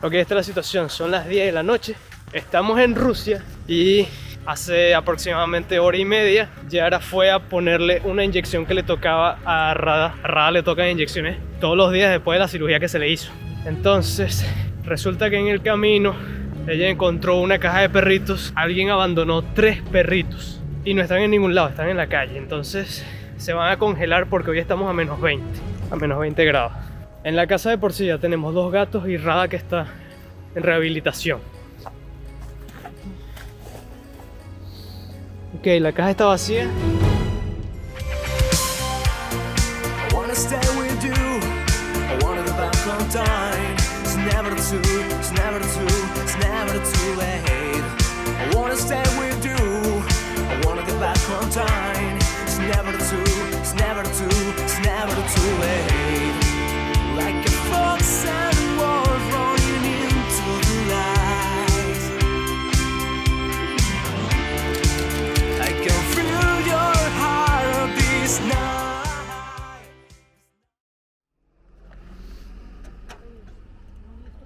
Ok, esta es la situación, son las 10 de la noche, estamos en Rusia y hace aproximadamente hora y media Yara fue a ponerle una inyección que le tocaba a Rada. A Rada le tocan inyecciones todos los días después de la cirugía que se le hizo. Entonces resulta que en el camino ella encontró una caja de perritos. Alguien abandonó 3 perritos y no están en ningún lado, están en la calle. Entonces se van a congelar porque hoy estamos a menos 20 grados. En la casa de por sí ya tenemos 2 gatos y Rada que está en rehabilitación. Ok, la caja está vacía.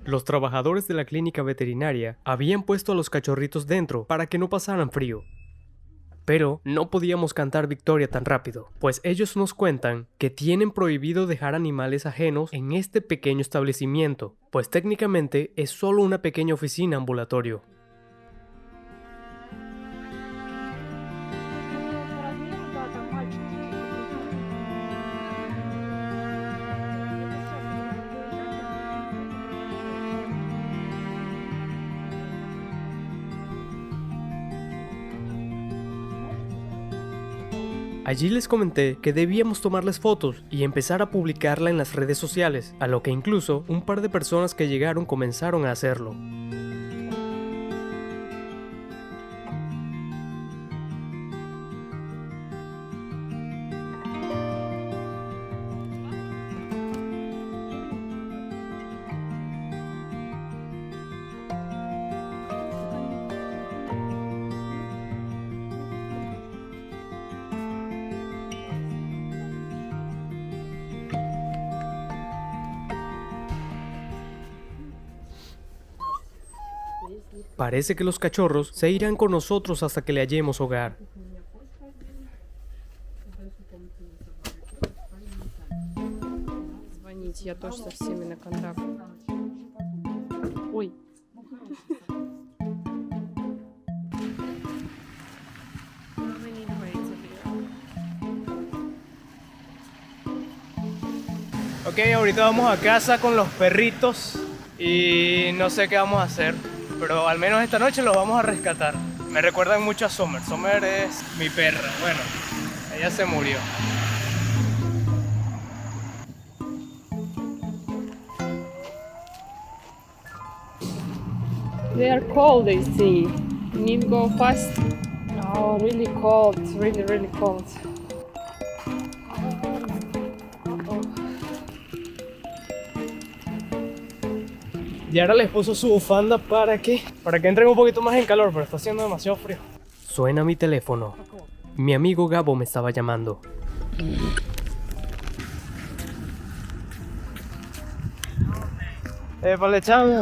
Los trabajadores de la clínica veterinaria habían puesto a los cachorritos dentro para que no pasaran frío. Pero no podíamos cantar victoria tan rápido, pues ellos nos cuentan que tienen prohibido dejar animales ajenos en este pequeño establecimiento, pues técnicamente es solo una pequeña oficina ambulatorio. Allí les comenté que debíamos tomarles fotos y empezar a publicarla en las redes sociales, a lo que incluso un par de personas que llegaron comenzaron a hacerlo. Parece que los cachorros se irán con nosotros hasta que le hallemos hogar. Звонить, я тоже со всеми на контакт. Ой. Ok, ahorita vamos a casa con los perritos y no sé qué vamos a hacer, pero al menos esta noche los vamos a rescatar. Me recuerdan mucho a Summer. Summer es mi perra. Bueno, ella se murió. They are cold, I see. You need to go fast. Oh, really cold. It's really, really cold. Yara les puso su bufanda para que entren un poquito más en calor, pero está haciendo demasiado frío. Suena mi teléfono. Mi amigo Gabo me estaba llamando. Vale, chamo.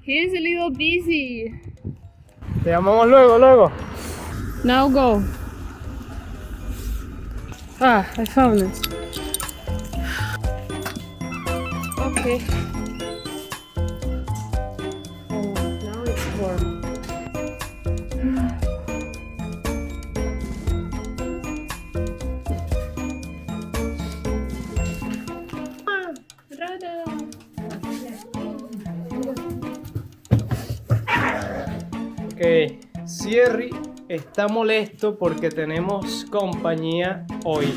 He's a little busy. Te llamamos luego. Now go. Ah, I found it. Okay. Oh, now it's warm. Ok, Sierry está molesto porque tenemos compañía hoy.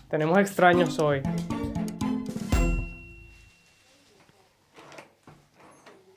Tenemos extraños hoy.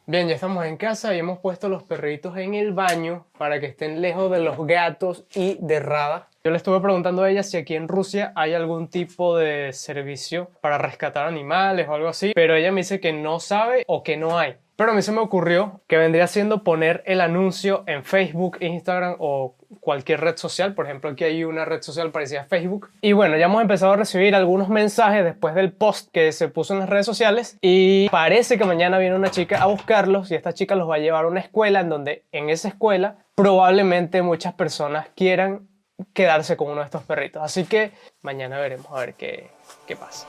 Bien, ya estamos en casa y hemos puesto los perritos en el baño para que estén lejos de los gatos y de Rada. Yo le estuve preguntando a ella si aquí en Rusia hay algún tipo de servicio para rescatar animales o algo así, pero ella me dice que no sabe o que no hay. Pero a mí se me ocurrió que vendría siendo poner el anuncio en Facebook, Instagram o cualquier red social. Por ejemplo, aquí hay una red social parecida a Facebook. Y bueno, ya hemos empezado a recibir algunos mensajes después del post que se puso en las redes sociales. Y parece que mañana viene una chica a buscarlos y esta chica los va a llevar a una escuela en donde en esa escuela probablemente muchas personas quieran quedarse con uno de estos perritos. Así que mañana veremos a ver qué pasa.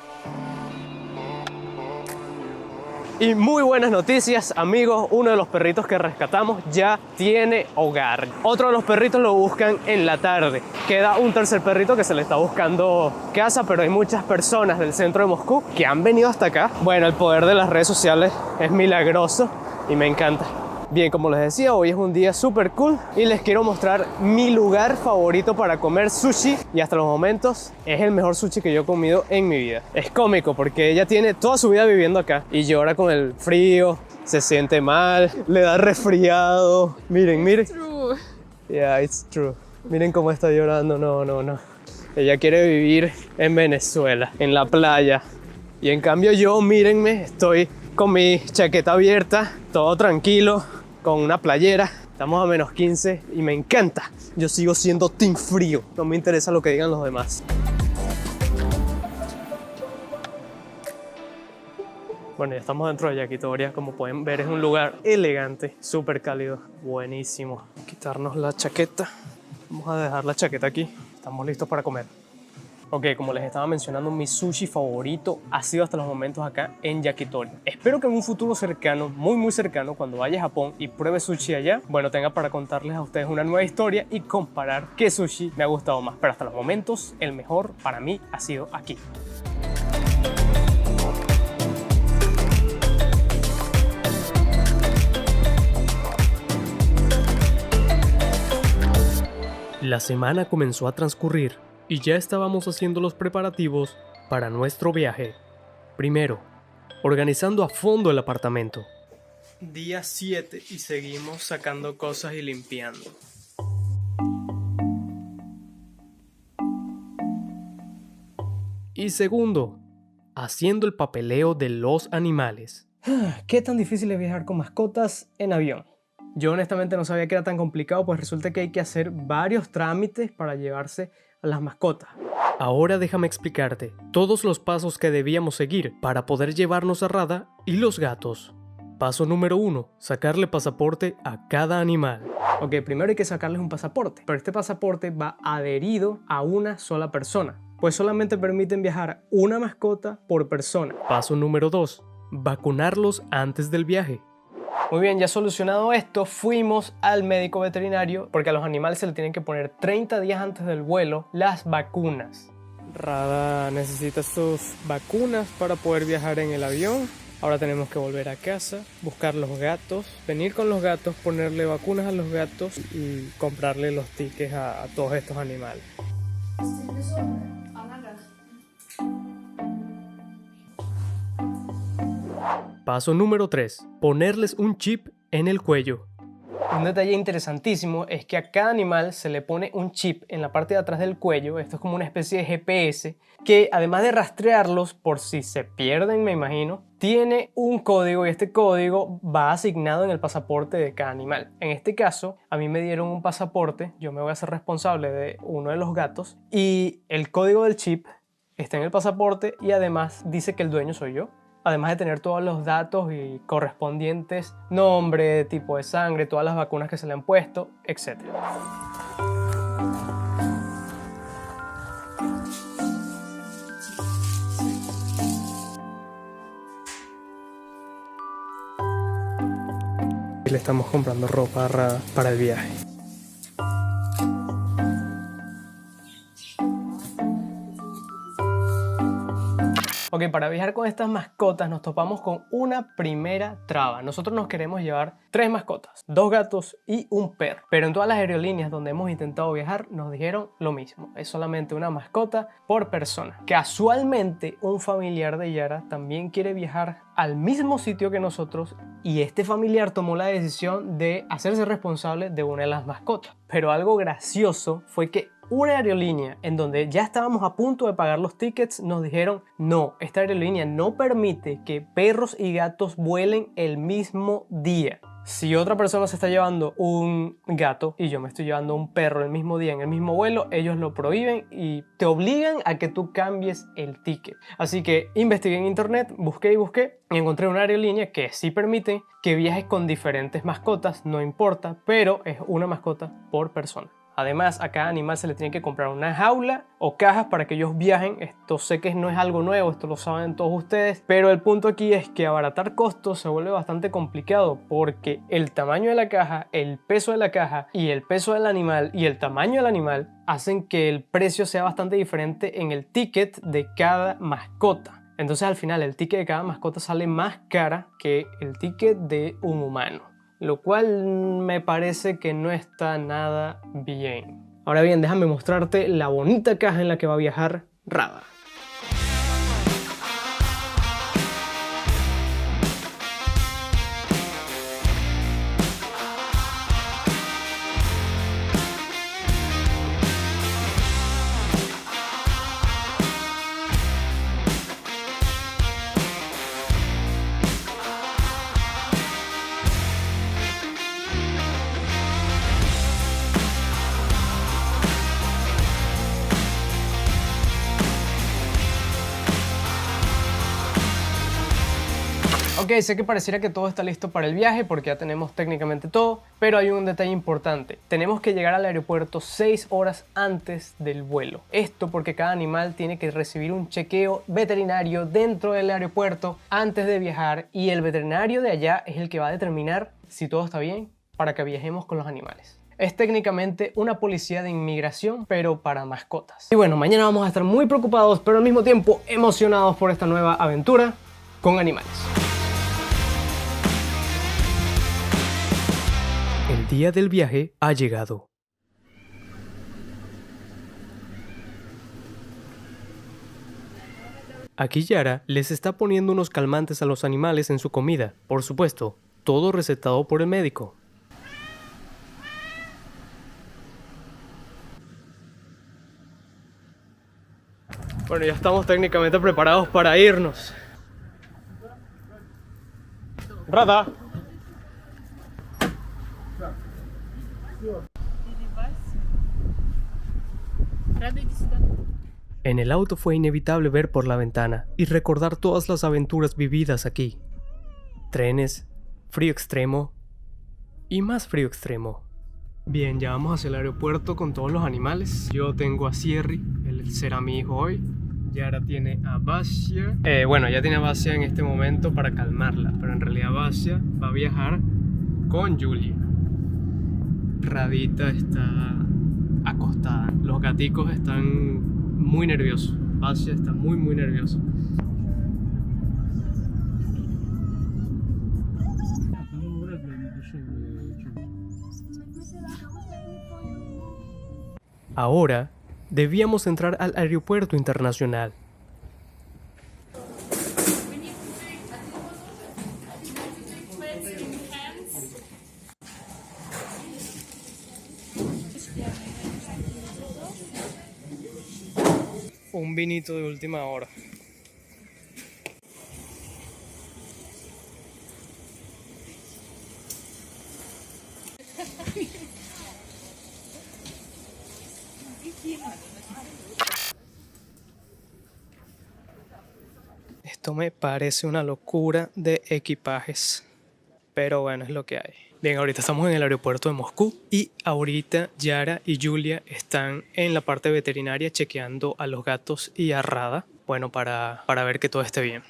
Y muy buenas noticias, amigos. Uno de los perritos que rescatamos ya tiene hogar. Otro de los perritos lo buscan en la tarde. Queda un tercer perrito que se le está buscando casa, pero hay muchas personas del centro de Moscú que han venido hasta acá. Bueno, el poder de las redes sociales es milagroso y me encanta. Bien, como les decía, hoy es un día súper cool y les quiero mostrar mi lugar favorito para comer sushi y hasta los momentos es el mejor sushi que yo he comido en mi vida. Es cómico porque ella tiene toda su vida viviendo acá y llora con el frío, se siente mal, le da resfriado. Miren, miren. True. Yeah, it's true. Miren cómo está llorando, no. Ella quiere vivir en Venezuela, en la playa. Y en cambio yo, mírenme, estoy con mi chaqueta abierta, todo tranquilo, con una playera. Estamos a menos 15 y me encanta. Yo sigo siendo team frío, no me interesa lo que digan los demás. Bueno, ya estamos dentro de Yakitoria. Como pueden ver, es un lugar elegante, súper cálido, buenísimo. Quitarnos la chaqueta. Vamos a dejar la chaqueta aquí. Estamos listos para comer. Ok, como les estaba mencionando, mi sushi favorito ha sido hasta los momentos acá en Yakitori. Espero que en un futuro cercano, muy cercano, cuando vaya a Japón y pruebe sushi allá, bueno, tenga para contarles a ustedes una nueva historia y comparar qué sushi me ha gustado más. Pero hasta los momentos, el mejor para mí ha sido aquí. La semana comenzó a transcurrir y ya estábamos haciendo los preparativos para nuestro viaje. Primero, organizando a fondo el apartamento. Día 7 y seguimos sacando cosas y limpiando. Y segundo, haciendo el papeleo de los animales. ¿Qué tan difícil es viajar con mascotas en avión? Yo honestamente no sabía que era tan complicado, pues resulta que hay que hacer varios trámites para llevarse a las mascotas. Ahora déjame explicarte todos los pasos que debíamos seguir para poder llevarnos a Rada y los gatos. Paso número 1, sacarle pasaporte a cada animal. Ok, primero hay que sacarles un pasaporte, pero este pasaporte va adherido a una sola persona, pues solamente permiten viajar una mascota por persona. Paso número 2, vacunarlos antes del viaje. Muy bien, ya solucionado esto, fuimos al médico veterinario porque a los animales se le tienen que poner 30 días antes del vuelo las vacunas. Rada necesita sus vacunas para poder viajar en el avión. Ahora tenemos que volver a casa, buscar los gatos, venir con los gatos, ponerle vacunas a los gatos y comprarle los tickets a todos estos animales. Paso número 3. Ponerles un chip en el cuello. Un detalle interesantísimo es que a cada animal se le pone un chip en la parte de atrás del cuello. Esto es como una especie de GPS que, además de rastrearlos por si se pierden, me imagino, tiene un código y este código va asignado en el pasaporte de cada animal. En este caso, a mí me dieron un pasaporte, yo me voy a hacer responsable de uno de los gatos y el código del chip está en el pasaporte y además dice que el dueño soy yo. Además de tener todos los datos y correspondientes, nombre, tipo de sangre, todas las vacunas que se le han puesto, etc. Y le estamos comprando ropa para el viaje. Ok, para viajar con estas mascotas nos topamos con una primera traba. Nosotros nos queremos llevar 3 mascotas, 2 gatos y un perro. Pero en todas las aerolíneas donde hemos intentado viajar nos dijeron lo mismo. Es solamente una mascota por persona. Casualmente, un familiar de Yara también quiere viajar al mismo sitio que nosotros y este familiar tomó la decisión de hacerse responsable de una de las mascotas. Pero algo gracioso fue que una aerolínea en donde ya estábamos a punto de pagar los tickets, nos dijeron no, esta aerolínea no permite que perros y gatos vuelen el mismo día. Si otra persona se está llevando un gato y yo me estoy llevando un perro el mismo día en el mismo vuelo, ellos lo prohíben y te obligan a que tú cambies el ticket. Así que investigué en internet, busqué y encontré una aerolínea que sí permite que viajes con diferentes mascotas, no importa, pero es una mascota por persona. Además, a cada animal se le tiene que comprar una jaula o cajas para que ellos viajen. Esto sé que no es algo nuevo, esto lo saben todos ustedes, pero el punto aquí es que abaratar costos se vuelve bastante complicado porque el tamaño de la caja, el peso de la caja y el peso del animal y el tamaño del animal hacen que el precio sea bastante diferente en el ticket de cada mascota. Entonces al final el ticket de cada mascota sale más cara que el ticket de un humano, lo cual me parece que no está nada bien. Ahora bien, déjame mostrarte la bonita caja en la que va a viajar Rada. Ok, sé que pareciera que todo está listo para el viaje porque ya tenemos técnicamente todo, pero hay un detalle importante. Tenemos que llegar al aeropuerto 6 horas antes del vuelo. Esto porque cada animal tiene que recibir un chequeo veterinario dentro del aeropuerto antes de viajar y el veterinario de allá es el que va a determinar si todo está bien para que viajemos con los animales. Es técnicamente una policía de inmigración, pero para mascotas. Y bueno, mañana vamos a estar muy preocupados, pero al mismo tiempo emocionados por esta nueva aventura con animales. El día del viaje ha llegado. Aquí Yara les está poniendo unos calmantes a los animales en su comida. Por supuesto, todo recetado por el médico. Bueno, ya estamos técnicamente preparados para irnos. Rada. En el auto fue inevitable ver por la ventana y recordar todas las aventuras vividas aquí. Trenes, frío extremo y más frío extremo. Bien, ya vamos hacia el aeropuerto con todos los animales. Yo tengo a Sierry, él será mi hijo hoy. Yara tiene a Basia. Bueno, ya tiene a Basia en este momento para calmarla, pero en realidad Basia va a viajar con Julia. Radita está acostada. Los gaticos están muy nerviosos. Basia está muy nervioso. Ahora debíamos entrar al aeropuerto internacional. Un vinito de última hora. Esto me parece una locura de equipajes, pero bueno, es lo que hay. Bien, ahorita estamos en el aeropuerto de Moscú y ahorita Yara y Julia están en la parte veterinaria chequeando a los gatos y a Rada, bueno, para ver que todo esté bien.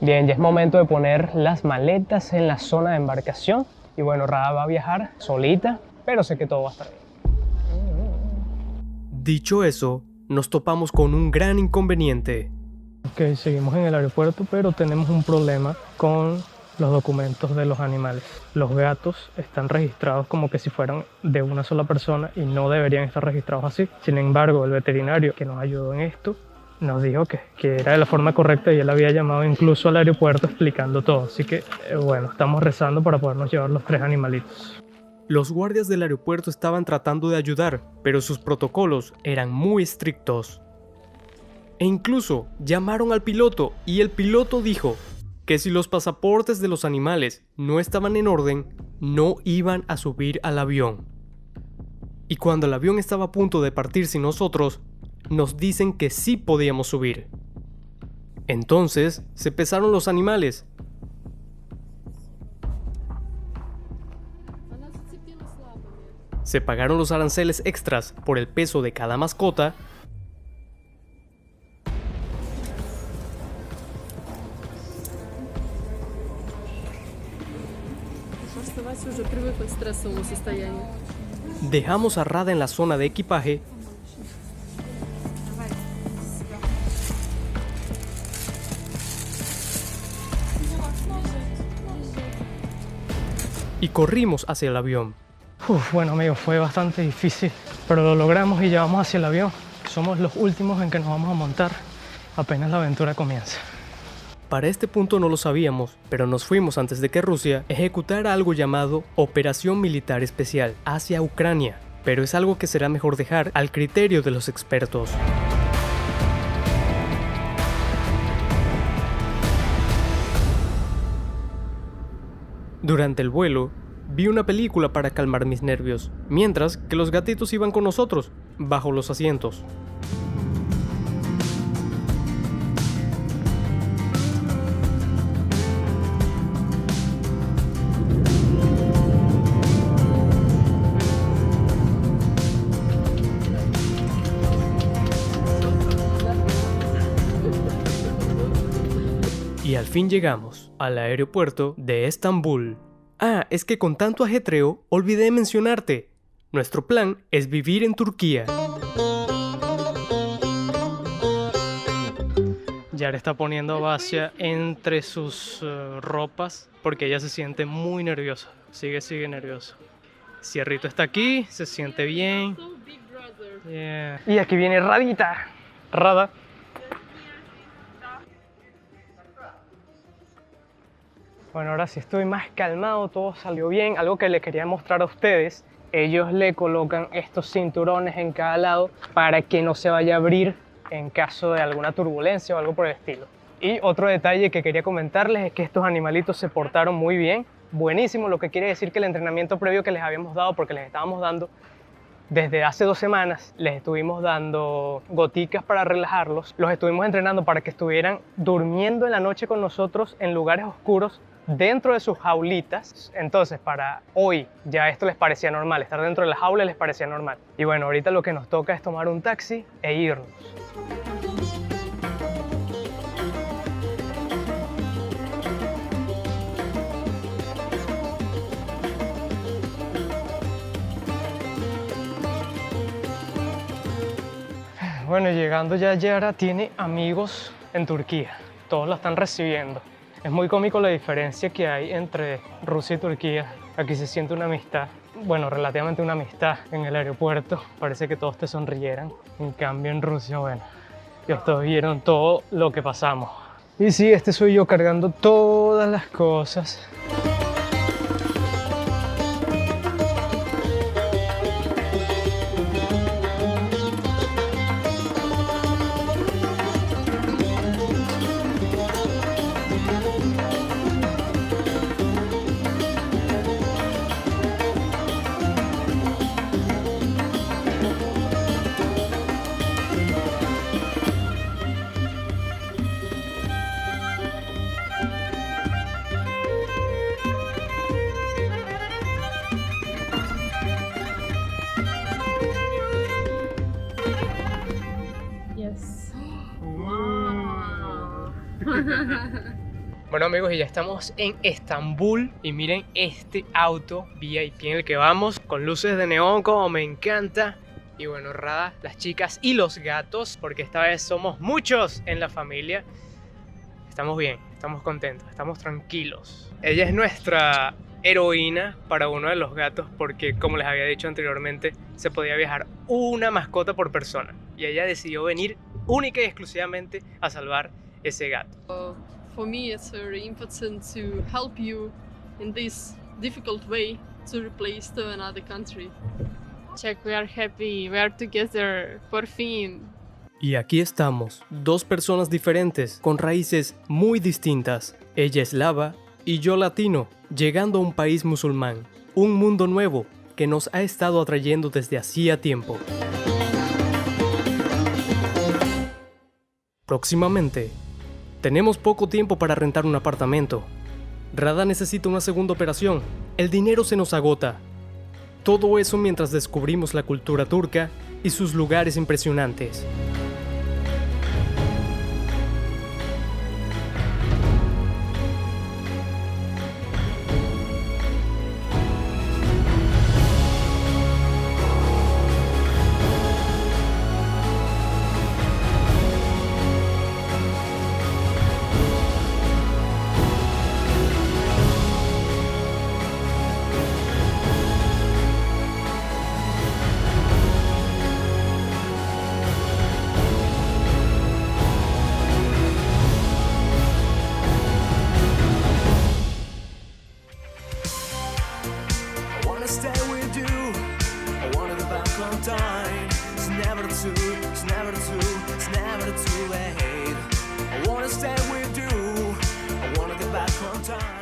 Bien, ya es momento de poner las maletas en la zona de embarcación y bueno, Rada va a viajar solita, pero sé que todo va a estar bien. Dicho eso, nos topamos con un gran inconveniente. Ok, seguimos en el aeropuerto, pero tenemos un problema con los documentos de los animales. Los gatos están registrados como que si fueran de una sola persona y no deberían estar registrados así. Sin embargo, el veterinario que nos ayudó en esto nos dijo que era de la forma correcta y él había llamado incluso al aeropuerto explicando todo. Así que, bueno, estamos rezando para podernos llevar los 3 animalitos. Los guardias del aeropuerto estaban tratando de ayudar, pero sus protocolos eran muy estrictos. E incluso llamaron al piloto y el piloto dijo que si los pasaportes de los animales no estaban en orden, no iban a subir al avión. Y cuando el avión estaba a punto de partir sin nosotros, nos dicen que sí podíamos subir. Entonces se pesaron los animales. Se pagaron los aranceles extras por el peso de cada mascota. Dejamos a Rada en la zona de equipaje. Y corrimos hacia el avión. Bueno amigos, fue bastante difícil, pero lo logramos y ya vamos hacia el avión. Somos los últimos en que nos vamos a montar, apenas la aventura comienza. Para este punto no lo sabíamos, pero nos fuimos antes de que Rusia ejecutara algo llamado Operación Militar Especial hacia Ucrania, pero es algo que será mejor dejar al criterio de los expertos. Durante el vuelo, vi una película para calmar mis nervios, mientras que los gatitos iban con nosotros, bajo los asientos. Y al fin llegamos al aeropuerto de Estambul. Ah, es que con tanto ajetreo olvidé mencionarte. Nuestro plan es vivir en Turquía. Yara está poniendo Basia entre sus ropas porque ella se siente muy nerviosa. Sigue nerviosa. Cierrito está aquí, se siente bien. Yeah. Y aquí viene Radita. Rada. Bueno, ahora sí estoy más calmado, todo salió bien. Algo que les quería mostrar a ustedes, ellos le colocan estos cinturones en cada lado para que no se vaya a abrir en caso de alguna turbulencia o algo por el estilo. Y otro detalle que quería comentarles es que estos animalitos se portaron muy bien, buenísimo, lo que quiere decir que el entrenamiento previo que les habíamos dado, porque les estábamos dando desde hace 2 semanas, les estuvimos dando goticas para relajarlos, los estuvimos entrenando para que estuvieran durmiendo en la noche con nosotros en lugares oscuros, dentro de sus jaulitas. Entonces para hoy ya esto les parecía normal, estar dentro de la jaula les parecía normal. Y bueno, ahorita lo que nos toca es tomar un taxi e irnos. Bueno, llegando ya, Yara tiene amigos en Turquía, todos la están recibiendo. Es muy cómico la diferencia que hay entre Rusia y Turquía. Aquí se siente una amistad, bueno, relativamente una amistad en el aeropuerto. Parece que todos te sonrieran. En cambio en Rusia, bueno, ellos todos vieron todo lo que pasamos. Y sí, este soy yo cargando todas las cosas. Bueno amigos, y ya estamos en Estambul y miren este auto VIP en el que vamos, con luces de neón como me encanta. Y bueno, Rada, las chicas y los gatos, porque esta vez somos muchos en la familia. Estamos bien, estamos contentos, estamos tranquilos. Ella es nuestra heroína para uno de los gatos porque, como les había dicho anteriormente, se podía viajar una mascota por persona. Y ella decidió venir única y exclusivamente a salvar ese gato. For me it's very important to help you in this difficult way to replace to another country. Check, we are happy, we are together, por fin. Y aquí estamos, dos personas diferentes, con raíces muy distintas. Ella eslava y yo latino, llegando a un país musulmán. Un mundo nuevo que nos ha estado atrayendo desde hacía tiempo. Próximamente, tenemos poco tiempo para rentar un apartamento. Rada necesita una segunda operación. El dinero se nos agota. Todo eso mientras descubrimos la cultura turca y sus lugares impresionantes. Stay with you. I wanna go back on time. It's never too late. I wanna stay with you. I wanna go back on time.